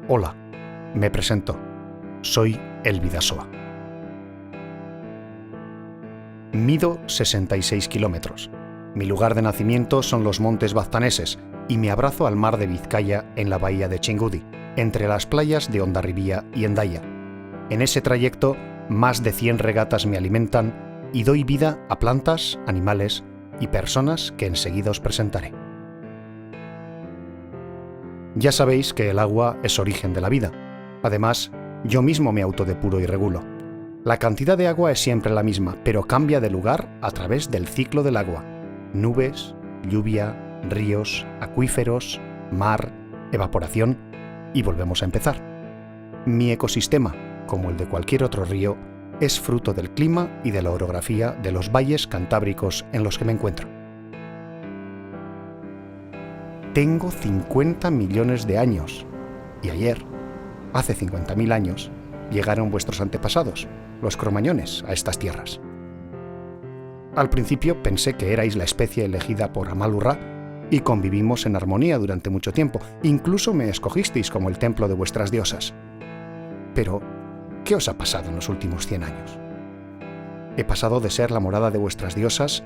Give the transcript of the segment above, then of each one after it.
Hola, me presento. Soy el Bidasoa. Mido 66 kilómetros. Mi lugar de nacimiento son los montes baztaneses y me abrazo al mar de Vizcaya en la bahía de Txingudi, entre las playas de Hondarribia y Hendaya. En ese trayecto, más de 100 regatas me alimentan y doy vida a plantas, animales y personas que enseguida os presentaré. Ya sabéis que el agua es origen de la vida. Además, yo mismo me autodepuro y regulo. La cantidad de agua es siempre la misma, pero cambia de lugar a través del ciclo del agua. Nubes, lluvia, ríos, acuíferos, mar, evaporación y volvemos a empezar. Mi ecosistema, como el de cualquier otro río, es fruto del clima y de la orografía de los valles cantábricos en los que me encuentro. Tengo 50 millones de años y ayer, hace 50.000 años, llegaron vuestros antepasados, los cromañones, a estas tierras. Al principio pensé que erais la especie elegida por Amal-Urrá y convivimos en armonía durante mucho tiempo. Incluso me escogisteis como el templo de vuestras diosas. Pero, ¿qué os ha pasado en los últimos 100 años? He pasado de ser la morada de vuestras diosas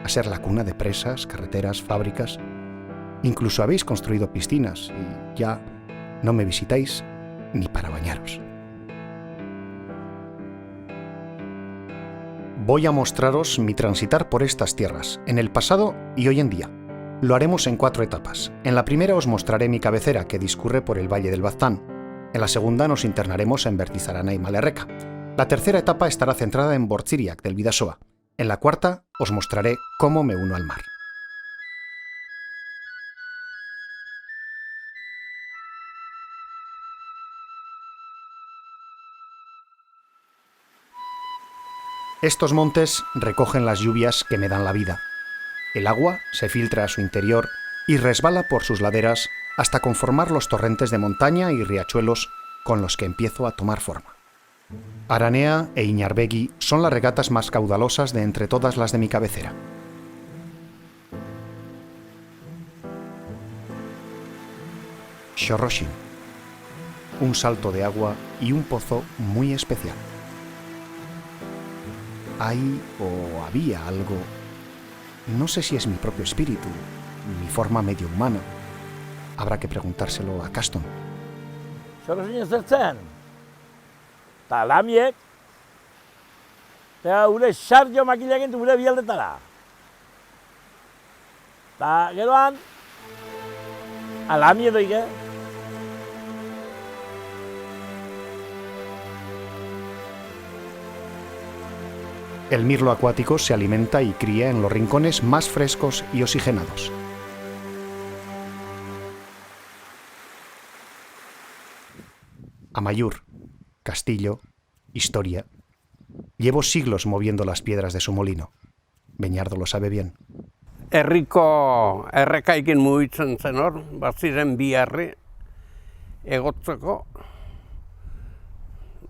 a ser la cuna de presas, carreteras, fábricas. Incluso habéis construido piscinas y ya no me visitáis ni para bañaros. Voy a mostraros mi transitar por estas tierras, en el pasado y hoy en día. Lo haremos en 4 etapas. En la primera os mostraré mi cabecera, que discurre por el Valle del Baztán. En la segunda nos internaremos en Bertizarana y Malerreka. La tercera etapa estará centrada en Bortziriak del Bidasoa. En la cuarta os mostraré cómo me uno al mar. Estos montes recogen las lluvias que me dan la vida. El agua se filtra a su interior y resbala por sus laderas hasta conformar los torrentes de montaña y riachuelos con los que empiezo a tomar forma. Aranea e Iñarbegi son las regatas más caudalosas de entre todas las de mi cabecera. Xorroxin, un salto de agua y un pozo muy especial. Hay o había algo, no sé si es mi propio espíritu, mi forma medio humana. Habrá que preguntárselo a Kaston. Xorroxin zertzen, eta lamiek, eta gure sarjo makinak entu gure bialdetara. Eta geroan, alamie doike. El mirlo acuático se alimenta y cría en los rincones más frescos y oxigenados. Amaiur, castillo, historia. Llevo siglos moviendo las piedras de su molino. Beñardo lo sabe bien. Herriko errekaikin mugitzen zen hor, baziren bi herri egotzeko,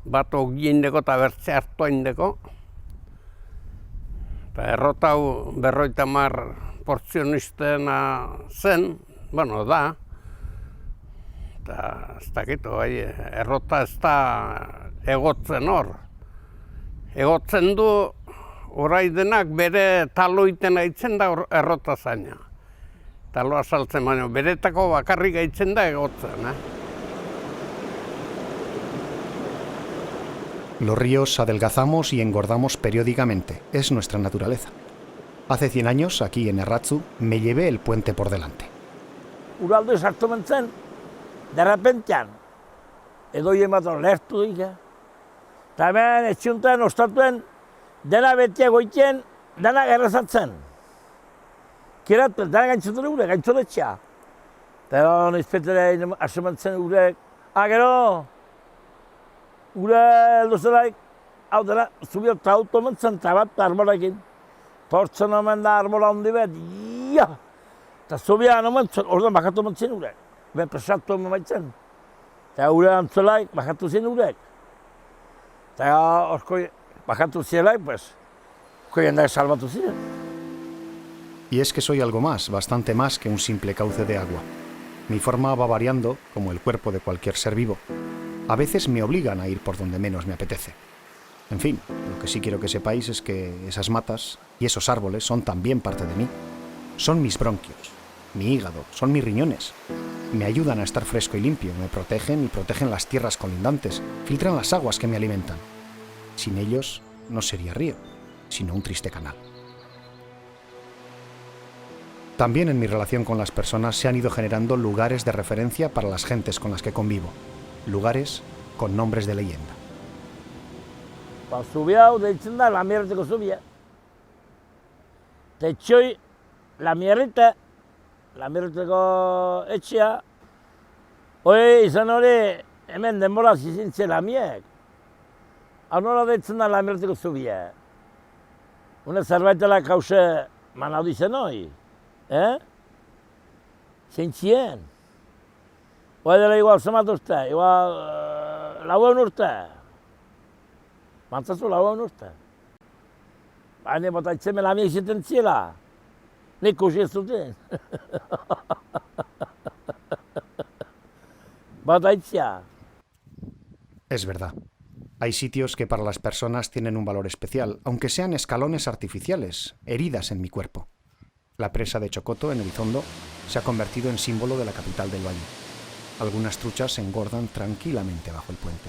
bat ogiendeko eta bertze hartuaindeko. Eta errota hau 50 portzionistena zen, bueno, da. Eta ez dakit, errota ez da egotzen hor. Egotzen du orai denak bere talo iten aitzen da errota zaina. Taloa saltzen baino, beretako bakarrik aitzen da egotzen. Los ríos adelgazamos y engordamos periódicamente, es nuestra naturaleza. Hace 100 años, aquí en Erratzu, me llevé el puente por delante. Uraldo sartu mentzen, derrepentean, edoi ematen lehertu dike. Eta hemen etxiuntan ostatuen, dena betia goitien, dena gerrezatzen. Kieratu, dena gaintzoten gure, gaintzoletxea. Eta izpetere asementzen gurek, gero, gure eldozelaik, hau dena, zubio eta auto mentzen, eta bat armorakin. Portzen omen da armora handi bet, ia! Eta zubia anomentzen, orduan bakatu mentzen gurek. Ben presatu omen baitzen. Eta gure antzelaik, bakatu zen gurek. Eta orkoi, bakatu zielaik, pues, jendeak salbatu ziren. Y es que soy algo más, bastante más que un simple cauce de agua. Mi forma va variando, como el cuerpo de cualquier ser vivo. A veces me obligan a ir por donde menos me apetece. En fin, lo que sí quiero que sepáis es que esas matas y esos árboles son también parte de mí. Son mis bronquios, mi hígado, son mis riñones. Me ayudan a estar fresco y limpio, me protegen y protegen las tierras colindantes, filtran las aguas que me alimentan. Sin ellos no sería río, sino un triste canal. También en mi relación con las personas se han ido generando lugares de referencia para las gentes con las que convivo. Lugares con nombres de leyenda. Zubi hau deitzen da Lamierreteko zubia. Tetxoi Lamierreteko etxea, izan hori hemen denbora zizintzen Lamiek. Hau nola deitzen da Lamierreteko zubia. Une zerbaitela kause manau dizen hoi. Zeintzien. Dela igual zemat urte, igual 400 urte. Mantzazu 400 urte. Baina bota itzeme Lamiek ziten ziela. Nik kusi ez zuten. Bota itzia. Es verdad. Hay sitios que para las personas tienen un valor especial, aunque sean escalones artificiales, heridas en mi cuerpo. La presa de Chocoto, en Elizondo, se ha convertido en símbolo de la capital del valle. Algunas truchas se engordan tranquilamente bajo el puente.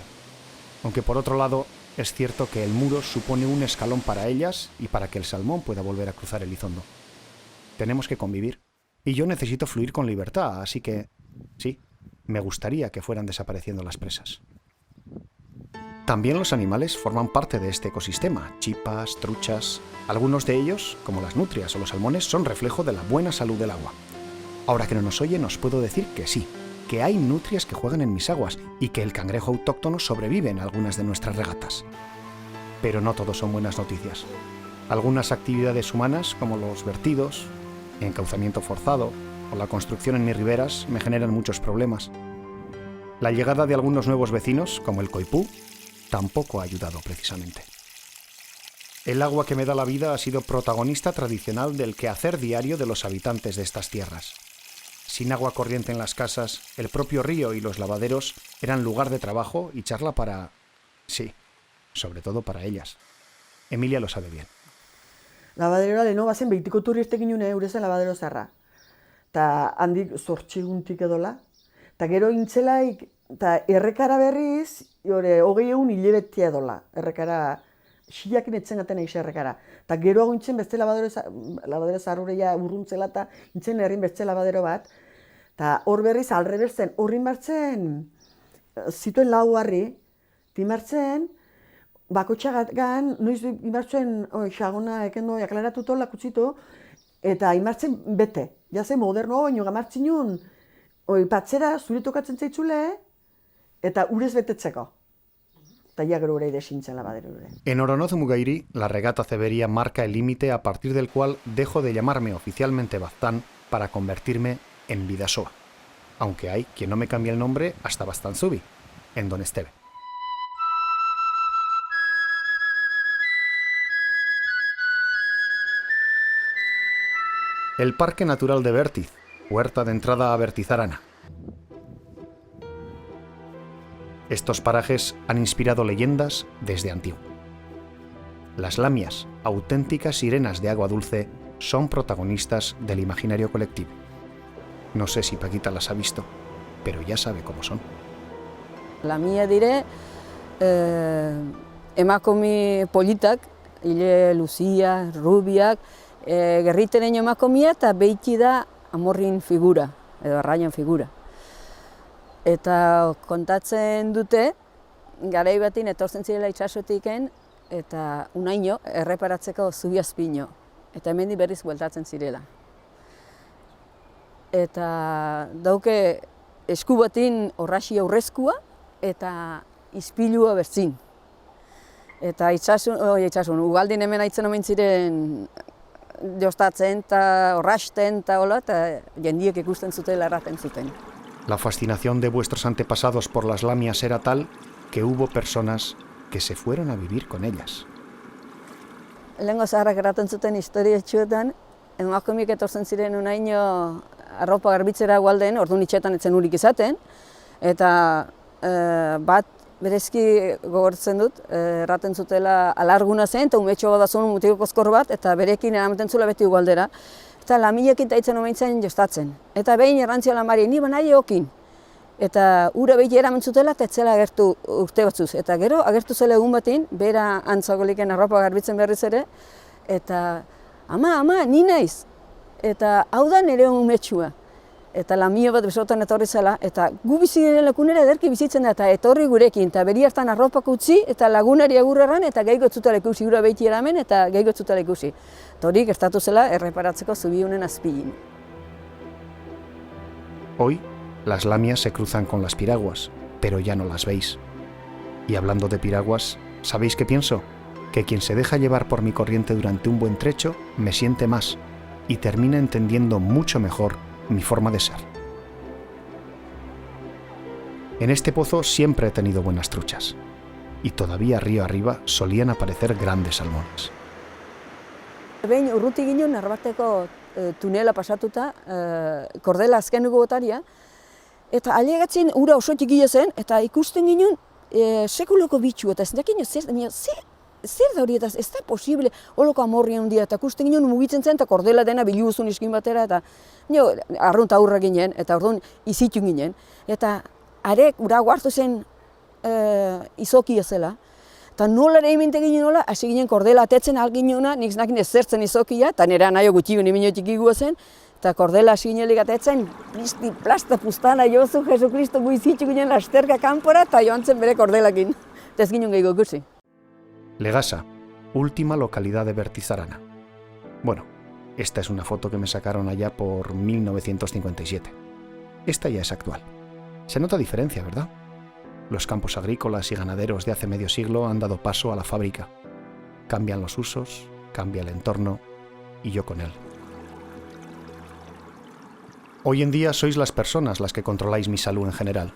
Aunque por otro lado, es cierto que el muro supone un escalón para ellas y para que el salmón pueda volver a cruzar Elizondo. Tenemos que convivir. Y yo necesito fluir con libertad, así que, sí, me gustaría que fueran desapareciendo las presas. También los animales forman parte de este ecosistema, chipas, truchas. Algunos de ellos, como las nutrias o los salmones, son reflejo de la buena salud del agua. Ahora que no nos oyen, os puedo decir que sí, que hay nutrias que juegan en mis aguas y que el cangrejo autóctono sobrevive en algunas de nuestras regatas. Pero no todo son buenas noticias. Algunas actividades humanas, como los vertidos, encauzamiento forzado o la construcción en mis riberas, me generan muchos problemas. La llegada de algunos nuevos vecinos, como el coipú, tampoco ha ayudado precisamente. El agua que me da la vida ha sido protagonista tradicional del quehacer diario de los habitantes de estas tierras. Sin agua corriente en las casas, el propio río y los lavaderos eran lugar de trabajo y charla para... sí, sobre todo para ellas. Emilia lo sabe bien. Labaderoa leheno bazen behitiko turistek inune eurezen labadero zarra. Ta handik 8 eguntik edola. Ta gero intzelaik, ta errekara berriz, 20 egun hilebetia edola. Errekara, xiakin etzen gaten eixe errekara. Ta gero aguntzen beste labadero zarrureia urruntzela eta intzen herrin beste labadero bat. Ta hor berriz alrebertzen, horrin bartzen, zituen 4 harri, timartzen, bakotxagagan, noiz imartzen xagona ekendo aklaratuto lakutzito, eta imartzen bete. Jaze moderno baino gamartzen nun, patzera zure tokatzen zaitzule, eta urez betetzeko. Eta ya gero ere desintzen labadero ere. En Oronoz Mugairi, la regata Cebería marca el límite a partir del cual dejo de llamarme oficialmente Baztán para convertirme en Bidasoa. Aunque hay quien no me cambia el nombre hasta Baztantzubi, en Don Esteve. El Parque Natural de Bertiz, puerta de entrada a Bertizarana. Estos parajes han inspirado leyendas desde antiguo. Las lamias, auténticas sirenas de agua dulce, son protagonistas del imaginario colectivo. No sé si Paquita las ha visto, pero ya sabe cómo son. Lamia dire, emakomi politak, hile Lucia, Rubiak, gerriteren emakomia eta behiti da amorrin figura, edo arraian figura. Eta kontatzen dute, garai batin etortzen zirela itsasotiken, eta unaino erreparatzeko zubiazpino, eta hemendik berriz bueltatzen zirela. Eta dauke esku batin orraxi aurrezkua eta izpilua bertzin. Eta itxasun, ugaldin hemen aitzen omen ziren jostatzen eta orrasten eta hola, eta jendiek ikusten zutela erraten zuten. La fascinación de vuestros antepasados por las lamias era tal que hubo personas que se fueron a vivir con ellas. Lehengo zaharrak erraten zuten historia txuetan, emakumeak etortzen ziren unaino arropa garbitzera gualden, orduan itxetan etzen urik izaten, eta bat berezki gogortzen dut, erraten zutela alarguna zen, eta umetxo bat azun mutiko kozkor bat, eta berekin eramaten zula beti gualdera. Eta lamilekin eta itzen omentzen jostatzen. Eta behin errantzia lamari, ni banai eokin. Eta ura behi eramen zutela eta etzela agertu urte batzuz. Eta gero agertu zela egun batin, bera antzagoliken arropa garbitzen berriz ere, eta ama, ni naiz. Eta hau da nire umetxua. Eta lamio bat besotan etorri zela, eta gu bizi diren lekunera ederki bizitzen da, eta etorri gurekin, eta beri hartan arropak utzi, eta lagunari agurreran, eta gehi gotzutela ikusi, ura behiti eramen, eta gehi gotzutela ikusi. Eta hori gertatu zela erreparatzeko zubiunen azpilin. Hoy, las lamias se cruzan con las piraguas, pero ya no las veis. Y hablando de piraguas, ¿sabéis qué pienso? Que quien se deja llevar por mi corriente durante un buen trecho, me siente más, y termina entendiendo mucho mejor mi forma de ser. En este pozo siempre he tenido buenas truchas, y todavía río arriba solían aparecer grandes salmones. Behin urruti ginen arbateko tunela pasatuta, kordela azkeneko botaria, eta ailegatzen ura oso txikia zen, eta ikusten ginen sekuloko bitxu, eta zendakin zer da hori, eta ez da posible holoko amorria handia, eta ikusten ginen mugitzen zen, eta kordela dena biluzun iskin batera, eta arrunt aurra ginen, eta orduan izitu ginen, eta arek ura guartu zen izokia zela, eta nola ere eminte ginen nola, hasi ginen kordela atetzen alginuna, nik znakin ez zertzen izokia, eta nera nahi gutxiun iminotik igua zen, eta kordela hasi ginen ligatetzen, plasta pustana jozu Jesukristo guizitu ginen lasterka kanpora, eta joan zen bere kordelakin, eta ez ginen gehiago ikusi. Legasa, última localidad de Bertizarana. Bueno, esta es una foto que me sacaron allá por 1957. Esta ya es actual. Se nota diferencia, ¿verdad? Los campos agrícolas y ganaderos de hace medio siglo han dado paso a la fábrica. Cambian los usos, cambia el entorno, y yo con él. Hoy en día sois las personas las que controláis mi salud en general.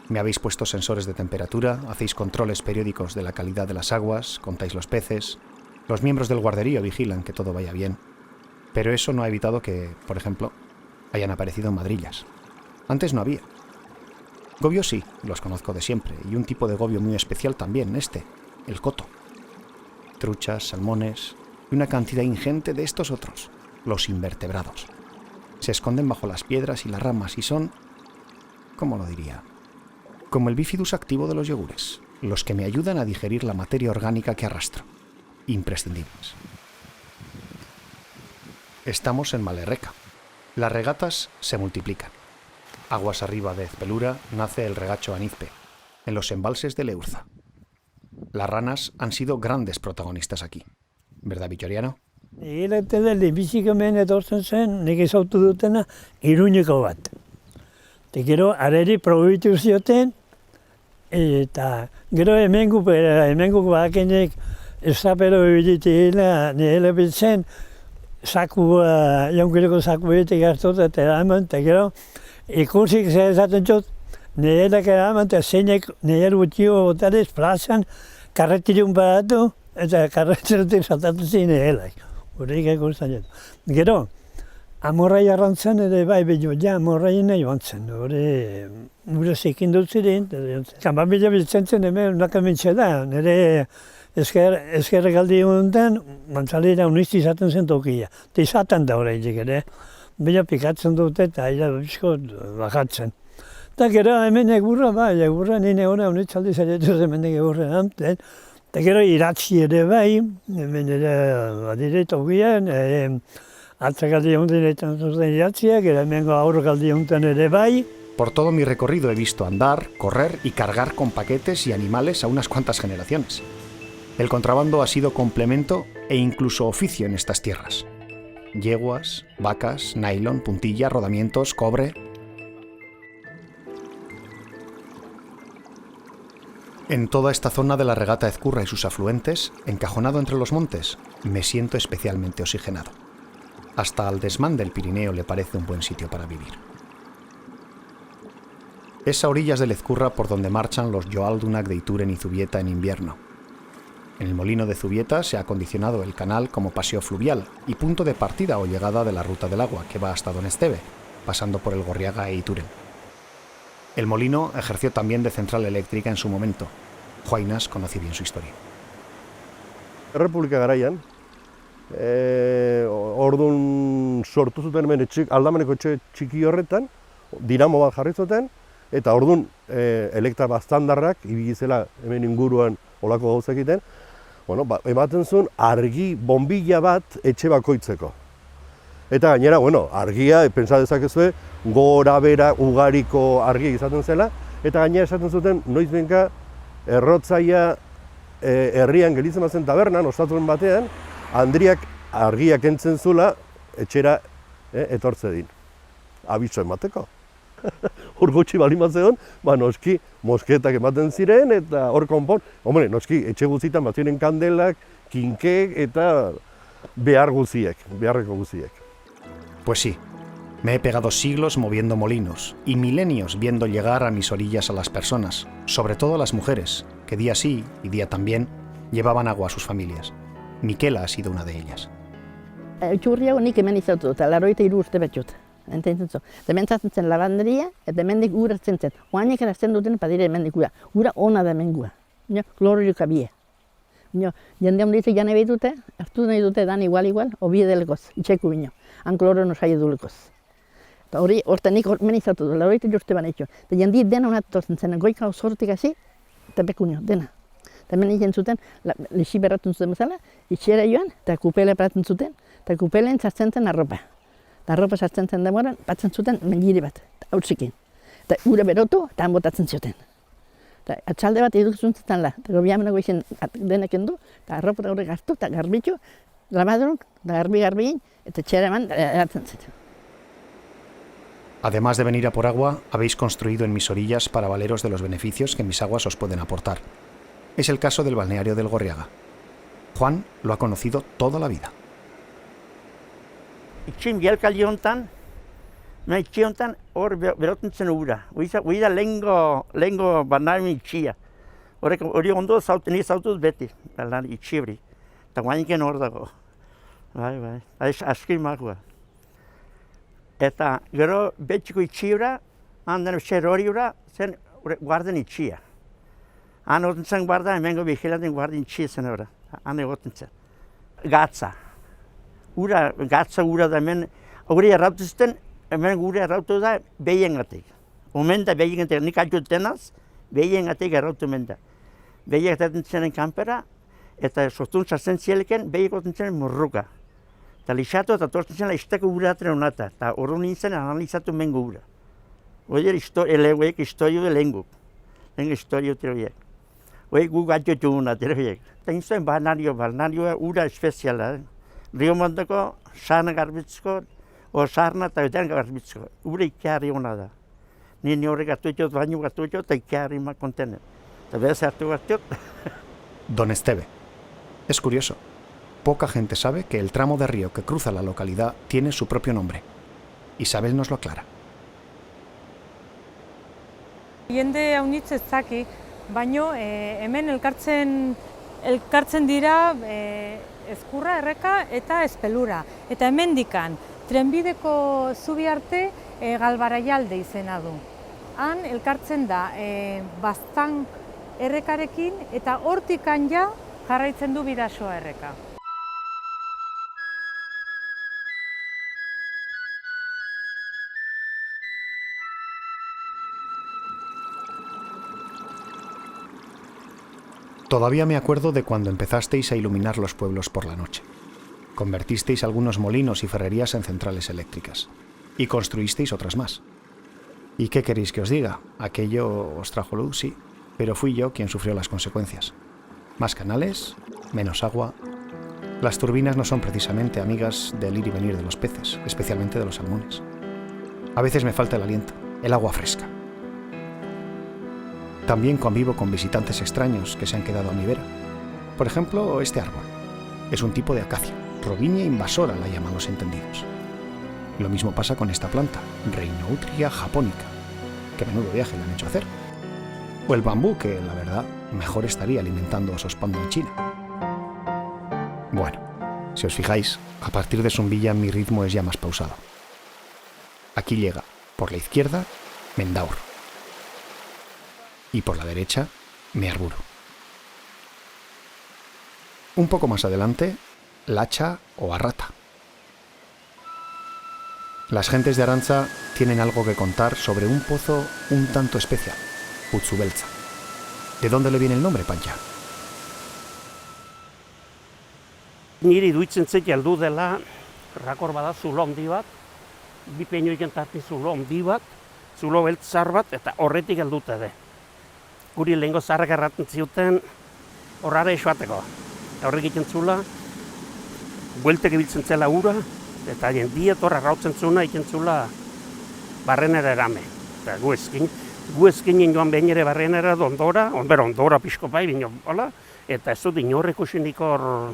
Me habéis puesto sensores de temperatura, hacéis controles periódicos de la calidad de las aguas, contáis los peces, los miembros del guarderío vigilan que todo vaya bien. Pero eso no ha evitado que, por ejemplo, hayan aparecido madrillas. Antes no había. Gobios sí, los conozco de siempre, y un tipo de gobio muy especial también, el coto. Truchas, salmones y una cantidad ingente de estos otros, los invertebrados. Se esconden bajo las piedras y las ramas y son, ¿cómo lo diría?, como el bifidus activo de los yogures, los que me ayudan a digerir la materia orgánica que arrastro. Imprescindibles. Estamos en Malerreca. Las regatas se multiplican. Aguas arriba de Ezpelura nace el regacho Anizpe, en los embalses de Leurza. Las ranas han sido grandes protagonistas aquí. ¿Verdad, Bittoriano? Bizikamen etortzen zen, nik ezautu dutena, Iruñeko bat. Eta gero, areri probitu zioten, eta gero hemengo bakenek estapero ebilitela nire bitzen, jaunkereko saku betik hartot eta eraman, eta gero, ikusik zer esaten zut, nire eraman, eta zeinek nire gutxio botarez plazan, karretilun badatu, eta karretilutik saltatu zen nire. Horreik ikusten jatu. Gero, amorrai arrantzen ere bai behio, amorraien joan zen, gure zekin dut ziren. Kanpamila biltzen zen hemen nakamintxe da, nire ezker galdi honetan, mantzalera unisti izaten zen tokia. Eta izaten da horreitik ere, bila pikatzen dute eta ira bizko bajatzen. Eta gero hemen egurra, nire hori unitzaldi zaretu hemen egurra namten. Eta gero iratzi ere bai, hemen ere badire tokian, atzakaldi honetan etan zuten iratziak, hemengo aurrokaldi honetan ere bai. Por todo mi recorrido he visto andar, correr y cargar con paquetes y animales a unas cuantas generaciones. El contrabando ha sido complemento e incluso oficio en estas tierras. Yeguas, vacas, nylon, puntilla, rodamientos, cobre. En toda esta zona de la regata Ezcurra y sus afluentes, encajonado entre los montes, me siento especialmente oxigenado. Hasta al desmán del Pirineo le parece un buen sitio para vivir. Es a orillas del Ezcurra por donde marchan los Joaldunak de Ituren y Zubieta en invierno. En el molino de Zubieta se ha acondicionado el canal como paseo fluvial y punto de partida o llegada de la ruta del agua que va hasta Don Esteve, pasando por el Gorriaga e Ituren. El molino ejerció también de central eléctrica en su momento. Juainas conoce bien su historia. Errepublika garaian, orduan sortu zuten hemen aldameneko etxe txiki horretan, dinamo bat jarri zuten, eta orduan elektra bastandarrak, ibili zela hemen inguruan olako gauzak egiten, ematen zuen argi bombilla bat etxe bakoitzeko. Eta gainera, argia, pentsa dezakezue, gora bera ugariko argia izaten zela, eta gainera esaten zuten noiz benka errotzaia herrian gelitzen bazen tabernan, ostatuen batean, Andriak argiak entzen zula etxera etortze din. Abiso emateko. Hor gutxi bali matzeon, noski mosketak ematen ziren eta hor konpon. Noski etxe guztietan bat ziren kandelak, kinkek eta beharreko guziek. Pues sí, me he pegado siglos moviendo molinos y milenios viendo llegar a mis orillas a las personas, sobre todo a las mujeres, que día sí y día también llevaban agua a sus familias. Miquela ha sido una de ellas. Txurri hau nik hemen izautu, eta 83 urte betxut. Ententzen zu. Hemen zaten zen lavanderia, eta hemendik ura hartzen zen. Oainek erazten duten padire hemendik ura. Ura ona da hemen gua. Klororik abie. Jende handitek jane behitute, hartu nahi dute dan igual, obie delekoz, itxeku bino. Han kloro nosai edulekoz. Eta hori, horta nik hemen izautu, 83 urte banetxo. Eta jende dena honat tortzen zen, goika osortik hasi, eta bekunio, dena. Eta hemen egin zuten, lexi berratun zuten bezala, itxera joan, eta kupele praten zuten, eta kupelen sartzen zen arropa. Eta arropa sartzen zen demoran, batzen zuten mengiri bat, hautzikin. Eta ura berotu, eta han botatzen zioten. Eta atxalde bat eduk zuntzen la, eta gobiamenago izan denek endu, eta arropa da horrek hartu, eta garbitxu, lavadoruk, eta garbi, eta txera eman, eratzen zuten. Además de venir a por agua, habéis construido en mis orillas para valeros de los beneficios que mis aguas os pueden aportar. Es el caso del balneario del Gorriaga. Juan lo ha conocido toda la vida. Itxin bielkaldi honetan, hor berotzen zen ura. Hoi da lehengo balneario itxia. Hori ondo nire zautuz beti, itxi hori. Eta guainiken hor dago. Bai, askri magua. Eta gero betxiko itxiura, handan xer hori ura, zen guarden itxia. Han egoten zen guarda, hemengo vigilanten guarden itxia zen hori. Han egoten zen. Gatza. Gatza ura da hemen, hori errautu zuten, hemen gure errautu da behiengatik. Omen da behiengatik, nik atxut denaz, behiengatik errautu omen da. Behiengatik zenen kanpera, eta sostun sartzen zieleken, behiegoten zenen murruka. Eta lixatu eta tortzen zela izteko ura atren honata, eta horro nintzen analizatu mengo ura. Hori elegoek historio de lenguk, lengo historio teroiek. Hori gu gatxotu una teroiek. Eta nintzen balnarioa ura espeziala. Rio Mondoko sarna garbitzko, o sarna eta edan garbitzko. Ura ikiarri hona da. Ni horrek atuetxot, baino atuetxot, eta ikiarri ma kontenen. Eta bez hartu gatxot. Don Esteve. Es curioso. Poca gente sabe que el tramo de río que cruza la localidad tiene su propio nombre. Isabel nos lo aclara. Jende haunitz ez zaki, baino hemen elkartzen dira Ezkurra, Erreka eta Espelura. Eta hemendikan trenbideko zubi arte Galbaraialde izena du. Han elkartzen da Baztan Errekarekin eta hortikan ja jarraitzen du Bidasoa Erreka. Todavía me acuerdo de cuando empezasteis a iluminar los pueblos por la noche. Convertisteis algunos molinos y ferrerías en centrales eléctricas. Y construisteis otras más. ¿Y qué queréis que os diga? Aquello os trajo luz, sí, pero fui yo quien sufrió las consecuencias. Más canales, menos agua. Las turbinas no son precisamente amigas del ir y venir de los peces, especialmente de los salmones. A veces me falta el aliento, el agua fresca. También convivo con visitantes extraños que se han quedado a mi vera. Por ejemplo, este árbol. Es un tipo de acacia, Robinia invasora la llaman los entendidos. Lo mismo pasa con esta planta, Rhinoutria japonica, que menudo viaje le han hecho hacer. O el bambú, que la verdad mejor estaría alimentando osos panda en China. Bueno, si os fijáis, a partir de Zumbilla mi ritmo es ya más pausado. Aquí llega, por la izquierda, Mendaur. Y por la derecha, Mearburu. Un poco más adelante, Lacha o Arrata. Las gentes de Arantza tienen algo que contar sobre un pozo un tanto especial, Putzubeltza. ¿De dónde le viene el nombre, Pancha? Niri iruditzen zait heldu dela, rakor bada zulo handi bat, bi peinoiken tartin zulo handi bat, zulo beltz zahar bat, eta horretik heldute de. Guri lehengo zaharrak erraten zioten horrara esoateko. Eta horrek egiten zula, bueltek ibiltzen zela ura, eta jendiet horra rautzen zuna egiten zula barrenera erame. Eta gu ezkin joan behin ere barrenera ondora pixko bai, hola, eta ez dut inorrek usinik hor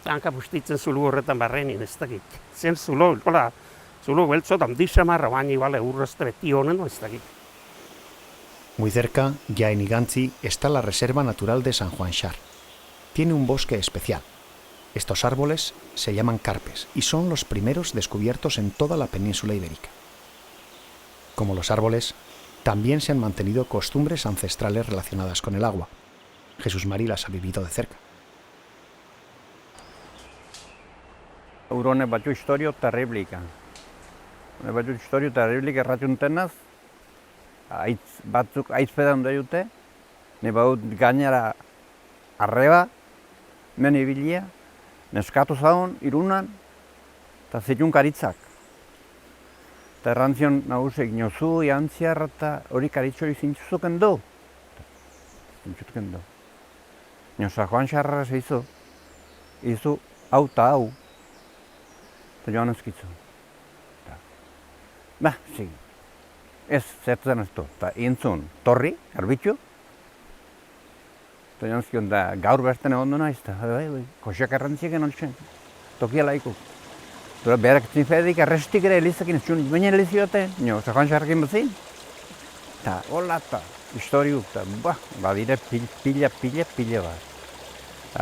hanka bustitzen zulu horretan barrenin, ez dakit. Zen zulo beltzot handi samarra, baina igual urrazte beti honen, ez dakit. Muy cerca, ya en Igantzi, está la Reserva Natural de San Juan Xar. Tiene un bosque especial. Estos árboles se llaman carpes y son los primeros descubiertos en toda la península ibérica. Como los árboles, también se han mantenido costumbres ancestrales relacionadas con el agua. Jesús Mari las ha vivido de cerca. Urone batzu historio terriblika. Batzu historio terriblika erratuntenaz, batzuk aizpedan dute, ne baut gainera arreba, men ibilia, neskatu zaun, irunan, eta zitun karitzak. Eta errantzion nagusek inozu, jantziar eta hori karitzori zintzuzuken du. Zintzuzuken du. Inoza Juan Xarra zeizu, izu hau eta hau, eta joan ezkitzu. Ba, zin. Ez, zertzen ez du. Eta intzun, torri, garbitxu. Eta joan ezkion, da gaur berten egon du naiz, eta koxak errantziek enoltzen, tokia laiku. Dura berak zinfedik, arrestik ere elizakin, ez txun, baina eliziote, nio, Juan Xarrakin bazin. Eta, hola, eta, historiu, eta, badire pila bat.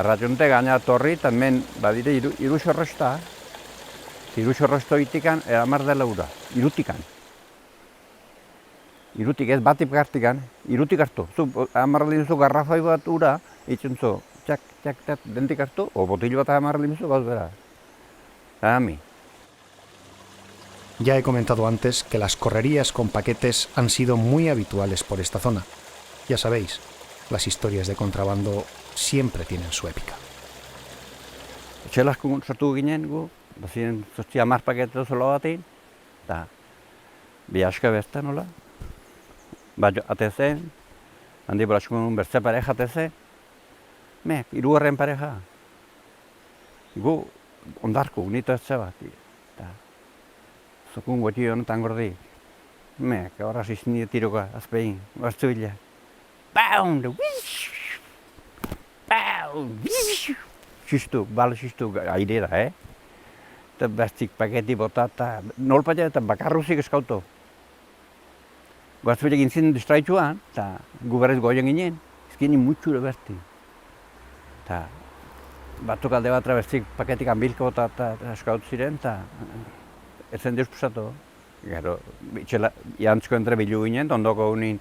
Arratxunte gaina torri, eta men, badire iru xorrosta. Iru xorrosto itikan, eramar dela ura, irutikan. Irutik ez batip gartikan, irutik hartu. Amarraldin zu garrafai bat ura, itxun zu, txak, dentik hartu, o botil bat amarraldin zu gauz bera. Ami. Ya he comentado antes que las correrías con paquetes han sido muy habituales por esta zona. Ya sabéis, las historias de contrabando siempre tienen su épica. Etxelaskun sortu ginen gu, bazien zortzi 10 paketu zolo batin, eta bihaska bertan nola. Bat atezen, handi bolaskun bertze pareja atezen, hirugarren pareja. Gu ondarku, nito ez bat. Zokun gueti honetan gordi. Horra zizini tiroka, azpein, hartzu bila. Pound! Pound! Xistu, bala xistu airera, Eta bestik paketi bota eta nolpatia eta bakarruzik eskautu. Guaztuilek intzin distraitzuan, eta gu berrez goien ginen, izkini mutxure berti. Eta batzuk alde bat bestik paketik anbilko bota eta eskautu ziren, eta ezen dispusatu. Gero, jantzko entre bilu ginen, ondoko unin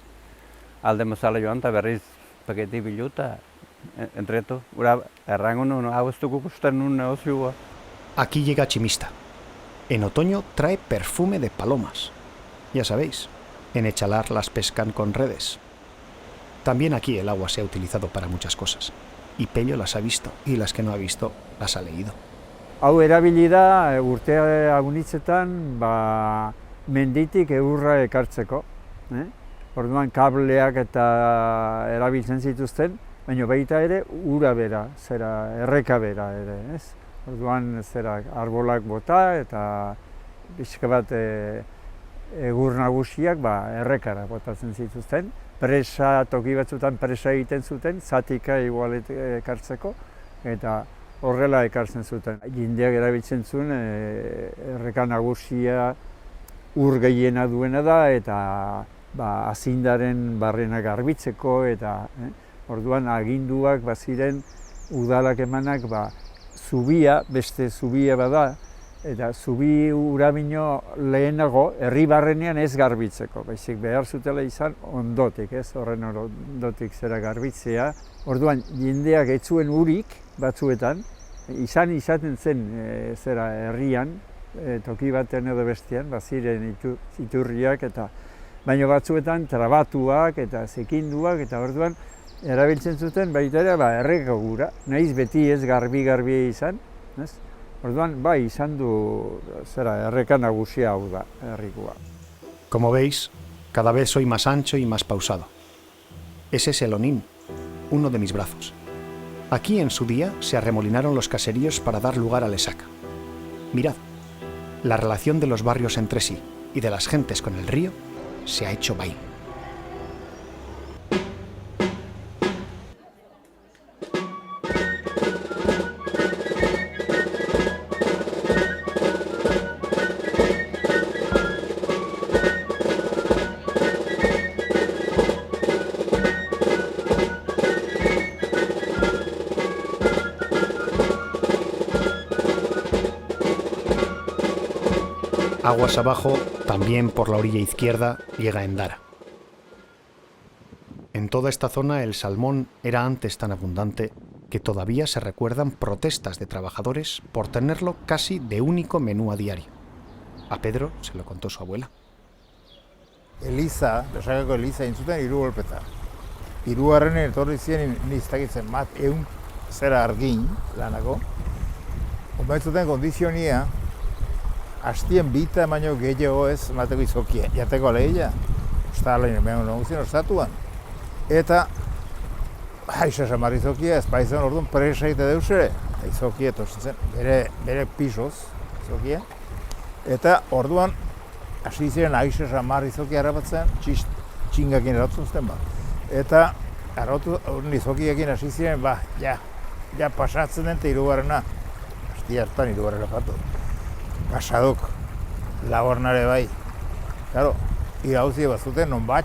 alde mazala joan, eta berriz paketi bilu, eta entretu. Ura, errangun hau ez dugu kusten nun negozioa. Aquí llega Chimista. En otoño trae perfume de palomas. Ya sabéis, en Echalar las pescan con redes. También aquí el agua se ha utilizado para muchas cosas. Y Pello las ha visto, y las que no ha visto las ha leído. Hau erabili da urte agunitzetan menditik eurra ekartzeko. Orduan kableak eta erabiltzen zituzten, baina baita ere ura bera, erreka bera ere. Orduan arbolak bota eta pixka bat egur nagusiak errekara botatzen zituzten. Presa, toki batzutan presa egiten zuten, zatika igual ekartzeko, eta horrela ekartzen zuten. Jendeak erabiltzen zuen erreka nagusia ur gehiena duena da, eta azindaren barrena garbitzeko, eta orduan aginduak baziren udalak emanak zubia, beste zubia bada, eta zubi ura bino lehenago herri barrenean ez garbitzeko, baizik behar zutela izan ondotik, ez horren ondotik zera garbitzea. Orduan jendeak ez zuen urik batzuetan, izaten zen zera herrian, toki batean edo bestean, baziren iturriak eta baina batzuetan trabatuak eta zekinduak eta orduan erabiltzen zuten baita ere erreka gura, nahiz beti ez garbi izan, ez? Orduan bai izan du erreka nagusia hau da herrikoa. Como veis, cada vez soy más ancho y más pausado. Ese es el Onín, uno de mis brazos. Aquí en su día se arremolinaron los caseríos para dar lugar al Lesaca. Mirad, la relación de los barrios entre sí y de las gentes con el río se ha hecho baile. Aguas abajo, también por la orilla izquierda, llega Endara. En toda esta zona el salmón era antes tan abundante que todavía se recuerdan protestas de trabajadores por tenerlo casi de único menú a diario. A Pedro se lo contó su abuela. Eliza, Lesakako Eliza intzuten 3 golpeta. 3. etorri ziren niztakitzen mat zera argin lanako. Omentzuten kondizionia hastien bita baino gehiago ez mateko izokia, jateko lehia, Stalin eman noguzien ostatuan. Eta haixa samar izokia, ez paizan orduan presa egite deusere, izokia etortzen zen, bere pisoz izokia. Eta orduan hasi ziren haixa samar izokia harrapatzen, txingakin eratzen zuten bat. Eta izokiekin hasi ziren, ja pasatzen den eta 3. Hasti hartan 3. patu. Kasaduk, labornare bai. Claro, irauzi bat zuten non bat,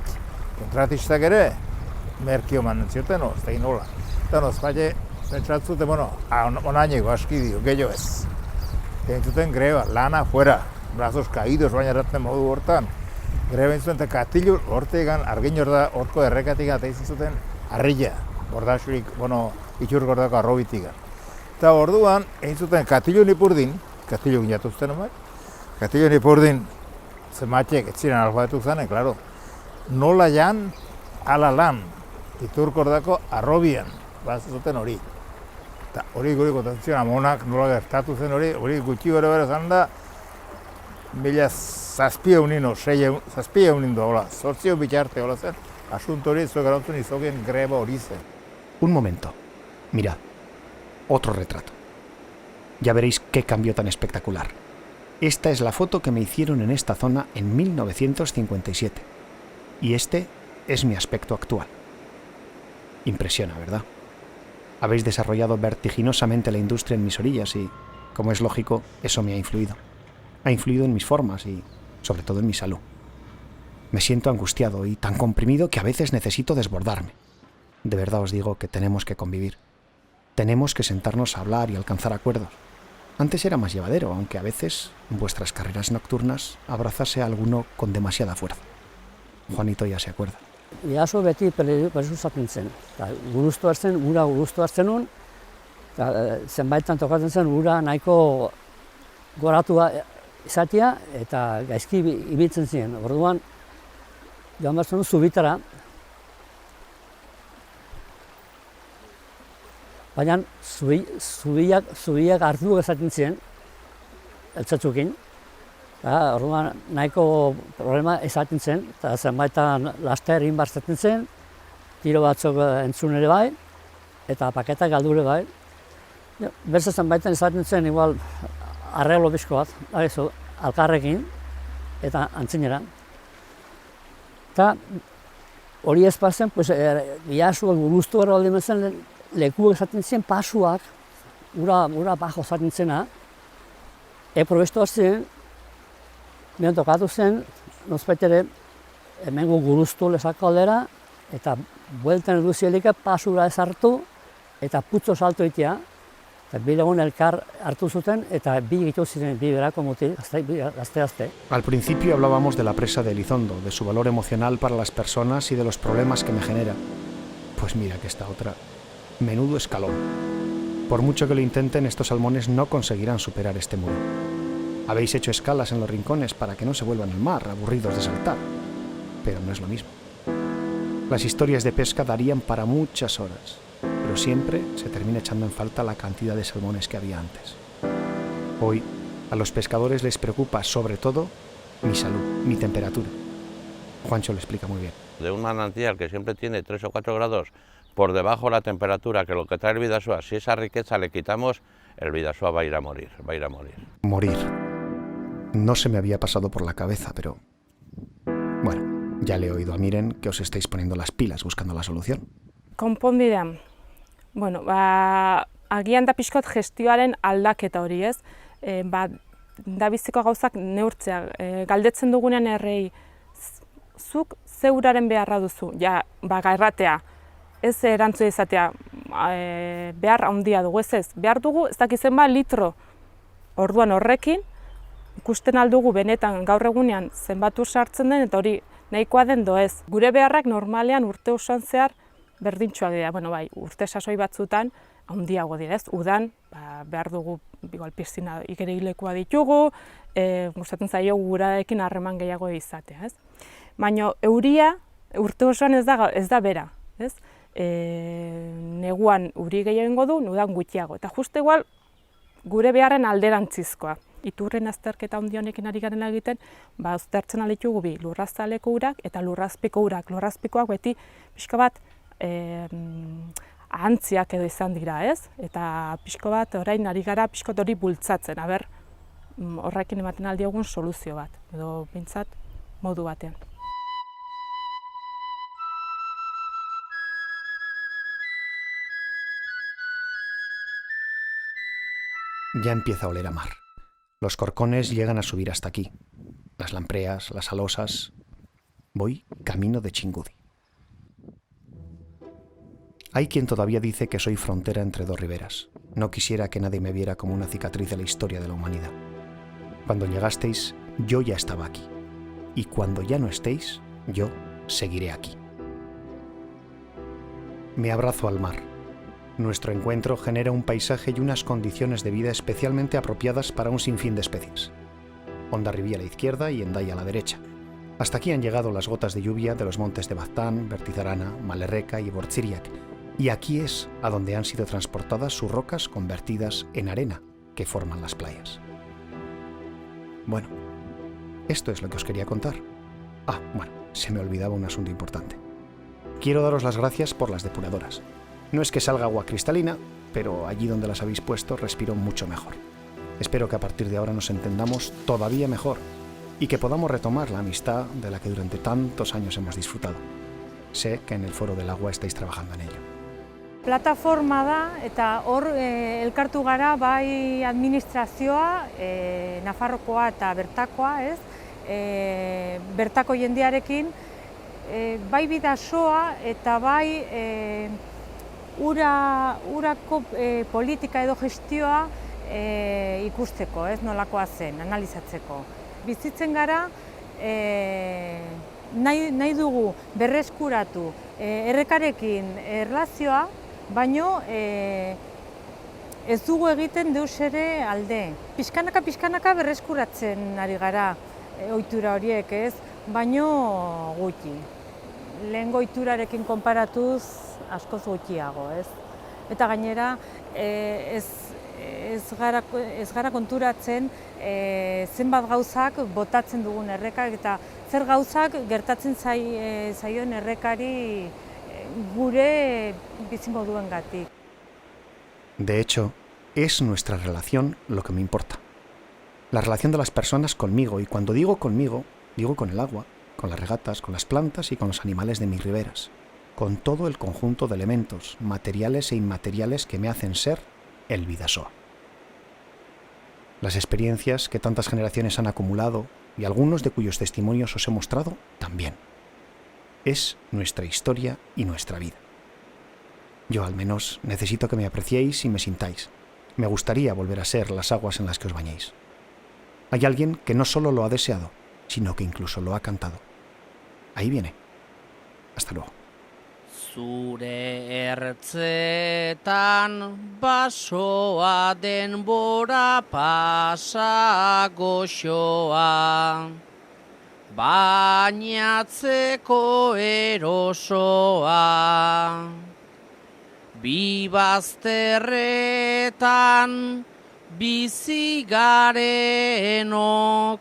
kontratistak ere, merkio manen zioten, ez da inola. Eta nozpatxe, pentsatzuten, onaineko aski dio, gehiago ez. Egin zuten greba, lana fuera, brazos caídos baina erraten modu hortan. Greba egin zuten, eta katilu hortegan, argin horko errekatik eta izin zuten, harrilla, bordasurik, itxur gordako arrobitik. Eta orduan, egin zuten, katilu nipurdin, Katilu ginatu zuten omar. Katilu nipurdin zematxek ez ziren alfabetu zanen, klaro. Nola jan, ala lan, iturkordako arrobian, bat zuten hori. Eta hori guri kontatzen amonak nola gertatu zen hori gutxi bere zan da, 600 dola, 800 bitxarte hola zen, asunto hori zuek garantzen izokien greba hori zen. Un momento, mirad, otro retrato. Ya veréis qué cambio tan espectacular. Esta es la foto que me hicieron en esta zona en 1957. Y este es mi aspecto actual. Impresiona, ¿verdad? Habéis desarrollado vertiginosamente la industria en mis orillas y, como es lógico, eso me ha influido. Ha influido en mis formas y, sobre todo, en mi salud. Me siento angustiado y tan comprimido que a veces necesito desbordarme. De verdad os digo que tenemos que convivir. Tenemos que sentarnos a hablar y alcanzar acuerdos. Antes era más llevadero, aunque a veces, en vuestras carreras nocturnas, abrazase a alguno con demasiada fuerza. Juanito ya se acuerda. Bidazo beti perezu zaten zen. Guruztu hartzen, ura guruztu hartzen nun, zenbaitan tokatzen zen ura nahiko goratua izatea eta gaizki ibiltzen ziren. Orduan, joan behar zen zubitara, baina zubiak hartu ezaten ziren, eltzatzukin. Orduan nahiko problema ezaten zen, eta zenbaitan laster egin barzaten zen, tiro batzuk entzun ere bai, eta paketak galdure bai. Berza zenbaitan ezaten zen, igual, arreglo bizko bat, alkarrekin, eta antzinera. Eta hori ez pasen, biasuak guruztu gara aldi mezen, lekuak esaten zen pasuak, ura bajo esaten zena, probestu zen, bian tokatu zen, nozpait ere, hemengo guruztu Lesako aldera, eta bueltan eduzielik pasura ezartu, eta putzo salto egitea, Eta bi lagun elkar hartu zuten eta bi egitu ziren bi berako mutil, gazte. Al principio hablábamos de la presa de Elizondo, de su valor emocional para las personas y de los problemas que me genera. Pues mira que esta otra. Menudo escalón. Por mucho que lo intenten, estos salmones no conseguirán superar este muro. Habéis hecho escalas en los rincones para que no se vuelvan al mar, aburridos de saltar. Pero no es lo mismo. Las historias de pesca darían para muchas horas, pero siempre se termina echando en falta la cantidad de salmones que había antes. Hoy, a los pescadores les preocupa sobre todo mi salud, mi temperatura. Juancho lo explica muy bien. De un manantial que siempre tiene 3 o 4 grados por debajo de la temperatura que lo que trae el Bidasoa, si esa riqueza le quitamos, el Bidasoa va a ir a morir, va a ir a morir. Morir. No se me había pasado por la cabeza, pero... Bueno, ya le he oído a Miren que os estáis poniendo las pilas buscando la solución. Konponbidea. Bueno, agian da pixkot gestioaren aldaketa hori, ez? Dabiziko gauzak neurtzea, galdetzen dugunean errei, zuk zeuraren beharra duzu, ja, erratea, ez erantzu izatea, behar handia dugu, ez, behar dugu, ez dakizen litro, orduan horrekin, ikusten aldugu benetan gaur egunean zenbat ur sartzen den, eta hori nahikoa den doez. Gure beharrak normalean urte osoan zehar berdintxoak dira, bueno, bai, urte sasoi batzutan handiago dira, ez? Udan, behar dugu igual piztina igerilekua ditugu, gustatzen zaio gurarekin harreman gehiago izatea, ez? Baina euria urte osoan ez da bera, ez? Neguan uri gehiago du, udan gutxiago, eta justu igual gure beharren alderantzizkoa. Iturren azterketa handi honekin ari garen egiten, aztertzen alditugu bi lurrazaleko urak eta lurrazpiko urak. Lurrazpikoak beti pixka bat ahantziak edo izan dira, ez? Eta pixko bat orain ari gara pixko hori bultzatzen, aber horrekin ematen aldiogun soluzio bat, edo bintzat modu batean. Ya empieza a oler a mar. Los corcones llegan a subir hasta aquí. Las lampreas, las alosas. Voy camino de Chingudi. Hay quien todavía dice que soy frontera entre dos riberas. No quisiera que nadie me viera como una cicatriz de la historia de la humanidad. Cuando llegasteis, yo ya estaba aquí. Y cuando ya no estéis, yo seguiré aquí. Me abrazo al mar. Nuestro encuentro genera un paisaje y unas condiciones de vida especialmente apropiadas para un sinfín de especies. Hondarribí a la izquierda y Hendaya a la derecha. Hasta aquí han llegado las gotas de lluvia de los montes de Baztán, Bertizarana, Malerreca y Bortziriak, y aquí es a donde han sido transportadas sus rocas convertidas en arena que forman las playas. Bueno, esto es lo que os quería contar. Bueno, se me olvidaba un asunto importante. Quiero daros las gracias por las depuradoras. No es que salga agua cristalina, pero allí donde las habéis puesto respiro mucho mejor. Espero que a partir de ahora nos entendamos todavía mejor y que podamos retomar la amistad de la que durante tantos años hemos disfrutado. Sé que en el Foro del Agua estáis trabajando en ello. Plataforma da, eta hor elkartu gara bai administrazioa, Nafarrokoa eta bertakoa, ez? Bertako jendearekin, bai Bidasoa eta bai urako politika edo gestioa ikusteko, ez nolakoa zen, analizatzeko. Bizitzen gara, nahi dugu berreskuratu errekarekin erlazioa, baino ez dugu egiten deus ere alde. Pixkanaka berreskuratzen ari gara ohitura horiek, ez, baino gutxi. Lehengo ohiturarekin konparatuz askoz gutxiago, ez? Eta gainera, ez gara konturatzen zenbat gauzak botatzen dugun errekak eta zer gauzak gertatzen zaion errekari gure bizimoduengatik. De hecho, es nuestra relación lo que me importa. La relación de las personas conmigo, y cuando digo conmigo, digo con el agua, con las regatas, con las plantas y con los animales de mis riberas, con todo el conjunto de elementos, materiales e inmateriales que me hacen ser el Bidasoa. Las experiencias que tantas generaciones han acumulado y algunos de cuyos testimonios os he mostrado también. Es nuestra historia y nuestra vida. Yo al menos necesito que me apreciéis y me sintáis, Me gustaría volver a ser las aguas en las que os bañéis. Hay alguien que no solo lo ha deseado, sino que incluso lo ha cantado. Ahí viene. Hasta luego. Zure ertzetan basoa denbora pasa goxoa, bainatzeko erosoa. Bi bazterretan bizi garenok,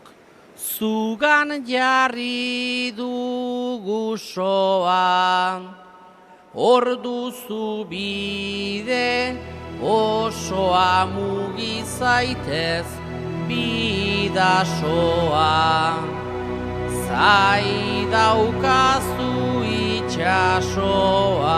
zugan jarri dugu soa. Orduzu bide osoa mugi zaitez bidasoa. Zai daukazu itxasoa.